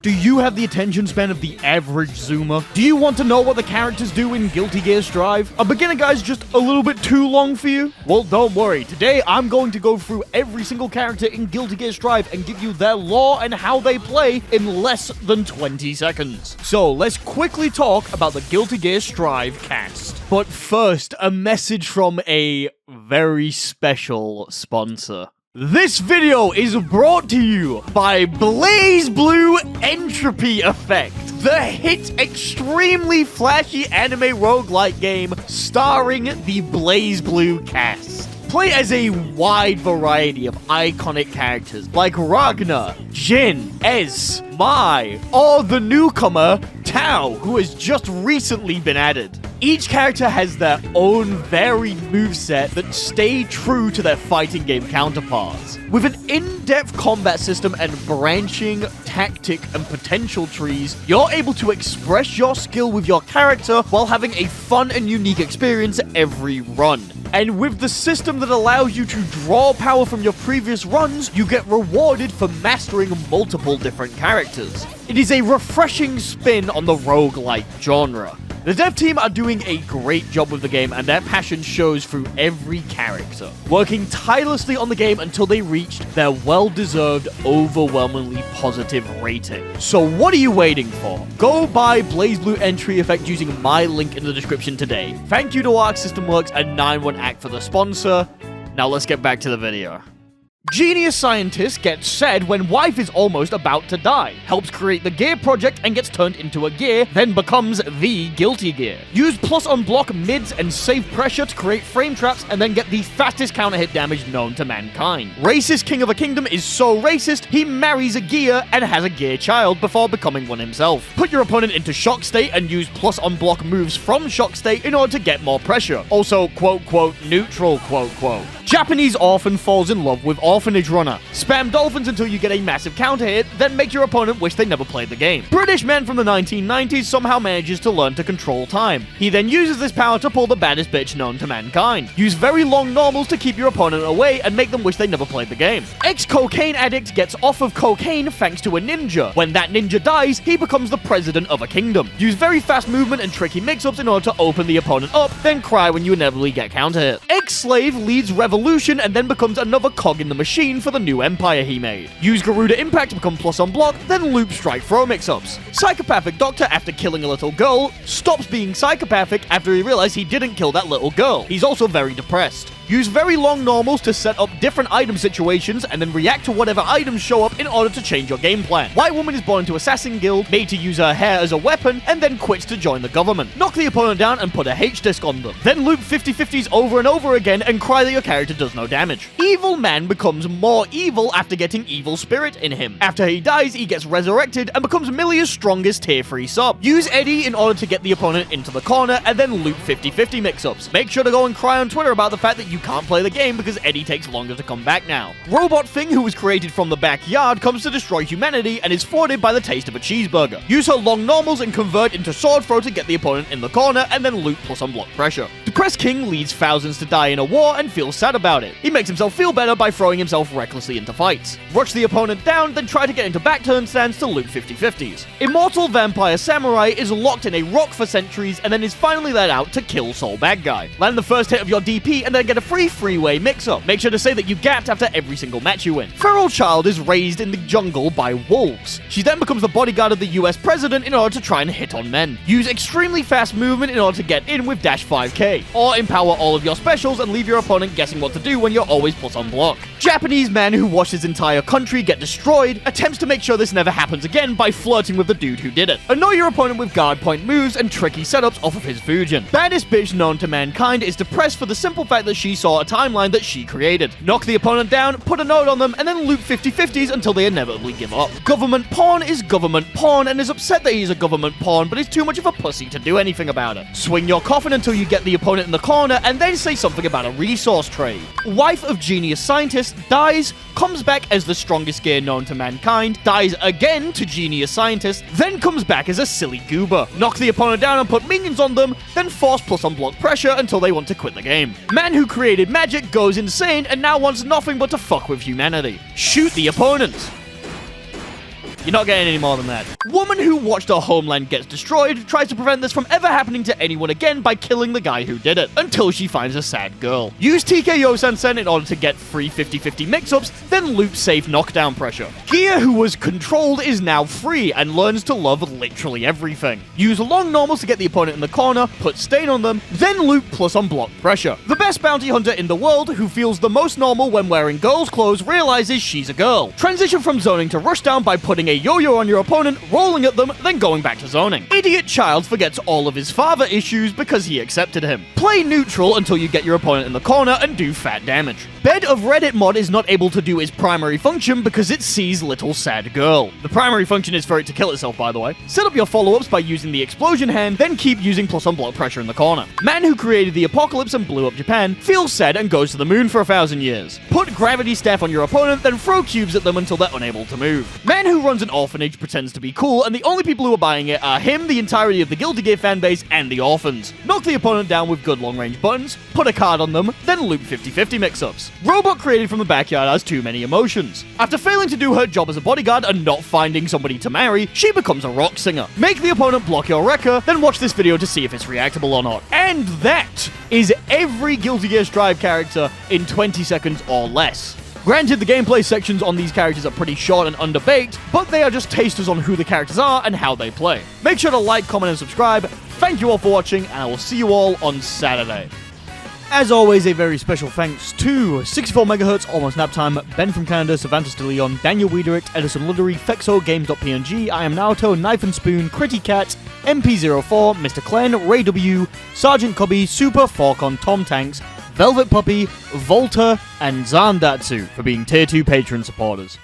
Do you have the attention span of the average Zoomer? Do you want to know what the characters do in Guilty Gear Strive? Are beginner guides just a little bit too long for you? Well, don't worry. Today, I'm going to go through every single character in Guilty Gear Strive and give you their lore and how they play in less than 20 seconds. So, let's quickly talk about the Guilty Gear Strive cast. But first, a message from a very special sponsor. This video is brought to you by BlazBlue Entropy Effect, the hit, extremely flashy anime roguelike game starring the BlazBlue cast. Play as a wide variety of iconic characters like Ragnar, Jin, Ez, Mai, or the newcomer, Tao, who has just recently been added. Each character has their own varied moveset that stay true to their fighting game counterparts. With an in-depth combat system and branching tactic and potential trees, you're able to express your skill with your character while having a fun and unique experience every run. And with the system that allows you to draw power from your previous runs, you get rewarded for mastering multiple different characters. It is a refreshing spin on the roguelike genre. The dev team are doing a great job with the game, and their passion shows through every character, working tirelessly on the game until they reached their well-deserved, overwhelmingly positive rating. So what are you waiting for? Go buy BlazBlue Entry Effect using my link in the description today. Thank you to Arc System Works and 91ACT for the sponsor. Now let's get back to the video. Genius Scientist gets said when wife is almost about to die, helps create the gear project and gets turned into a gear, then becomes the Guilty Gear. Use plus unblock mids and save pressure to create frame traps and then get the fastest counter hit damage known to mankind. Racist King of a Kingdom is so racist, he marries a gear and has a gear child before becoming one himself. Put your opponent into shock state and use plus unblock moves from shock state in order to get more pressure. Also, quote, quote, neutral, quote, quote. Japanese orphan falls in love with Orphanage Runner. Spam dolphins until you get a massive counter hit, then make your opponent wish they never played the game. British man from the 1990s somehow manages to learn to control time. He then uses this power to pull the baddest bitch known to mankind. Use very long normals to keep your opponent away and make them wish they never played the game. Ex-cocaine addict gets off of cocaine thanks to a ninja. When that ninja dies, he becomes the president of a kingdom. Use very fast movement and tricky mix-ups in order to open the opponent up, then cry when you inevitably get counter hit. Ex-slave leads revolution and then becomes another cog in the machine for the new empire he made. Use Garuda Impact to become plus on block, then loop strike throw mix-ups. Psychopathic doctor, after killing a little girl, stops being psychopathic after he realized he didn't kill that little girl. He's also very depressed. Use very long normals to set up different item situations and then react to whatever items show up in order to change your game plan. White woman is born into Assassin Guild, made to use her hair as a weapon, and then quits to join the government. Knock the opponent down and put a H-disc on them. Then loop 50-50s over and over again and cry that your character does no damage. Evil man becomes more evil after getting evil spirit in him. After he dies, he gets resurrected and becomes Milia's strongest tier 3 sub. Use Eddie in order to get the opponent into the corner and then loop 50-50 mix-ups. Make sure to go and cry on Twitter about the fact that you can't play the game because Eddie takes longer to come back now. Robot Thing, who was created from the backyard, comes to destroy humanity and is thwarted by the taste of a cheeseburger. Use her long normals and convert into sword throw to get the opponent in the corner and then loop plus unblock pressure. Depressed King leads thousands to die in a war and feels sad about it. He makes himself feel better by throwing himself recklessly into fights. Rush the opponent down, then try to get into back turn stance to loop 50-50s. Immortal Vampire Samurai is locked in a rock for centuries and then is finally let out to kill Soul Bad Guy. Land the first hit of your DP and then get a free freeway mix-up. Make sure to say that you gapped after every single match you win. Feral Child is raised in the jungle by wolves. She then becomes the bodyguard of the US president in order to try and hit on men. Use extremely fast movement in order to get in with dash 5k. Or empower all of your specials and leave your opponent guessing what to do when you're always plus on block. Japanese man who watched his entire country get destroyed attempts to make sure this never happens again by flirting with the dude who did it. Annoy your opponent with guard point moves and tricky setups off of his Fujin. Baddest bitch known to mankind is depressed for the simple fact that she saw a timeline that she created. Knock the opponent down, put a note on them, and then loop 50-50s until they inevitably give up. Government Pawn is government pawn and is upset that he's a government pawn, but is too much of a pussy to do anything about it. Swing your coffin until you get the opponent in the corner, and then say something about a resource trade. Wife of Genius Scientist dies, comes back as the strongest gear known to mankind, dies again to Genius Scientist, then comes back as a silly goober. Knock the opponent down and put minions on them, then force plus unblock pressure until they want to quit the game. Man who created magic goes insane and now wants nothing but to fuck with humanity. Shoot the opponent. You're not getting any more than that. Woman who watched her homeland gets destroyed tries to prevent this from ever happening to anyone again by killing the guy who did it, until she finds a sad girl. Use TKO Sansen in order to get free 50-50 mix-ups, then loop safe knockdown pressure. Gia, who was controlled, is now free and learns to love literally everything. Use long normals to get the opponent in the corner, put stain on them, then loop plus on block pressure. The best bounty hunter in the world, who feels the most normal when wearing girls' clothes, realizes she's a girl. Transition from zoning to rushdown by putting a yo-yo on your opponent, rolling at them, then going back to zoning. Idiot child forgets all of his father issues because he accepted him. Play neutral until you get your opponent in the corner and do fat damage. Bed of Reddit mod is not able to do its primary function because it sees little sad girl. The primary function is for it to kill itself, by the way. Set up your follow-ups by using the explosion hand, then keep using plus on block pressure in the corner. Man who created the apocalypse and blew up Japan feels sad and goes to the moon for 1,000 years. Put gravity staff on your opponent, then throw cubes at them until they're unable to move. Man who runs an orphanage pretends to be cool, and the only people who are buying it are him, the entirety of the Guilty Gear fanbase, and the orphans. Knock the opponent down with good long-range buttons, put a card on them, then loop 50-50 mix-ups. Robot created from the backyard has too many emotions. After failing to do her job as a bodyguard and not finding somebody to marry, she becomes a rock singer. Make the opponent block your wrecker, then watch this video to see if it's reactable or not. And that is every Guilty Gear Strive character in 20 seconds or less. Granted, the gameplay sections on these characters are pretty short and underbaked, but they are just tasters on who the characters are and how they play. Make sure to like, comment, and subscribe. Thank you all for watching, and I will see you all on Saturday. As always, a very special thanks to 64MHz, Almost Nap Time, Ben from Canada, Savantas de Leon, Daniel Wiedericht, Edison Luddery, Fexo, Games.png, I Am Naruto, Knife and Spoon, Critty Cat, MP04, Mr. Clen, Ray W, Sergeant Cubby, Super, Falcon, Tom Tanks, Velvet Puppy, Volta, and Zandatsu for being Tier 2 patron supporters.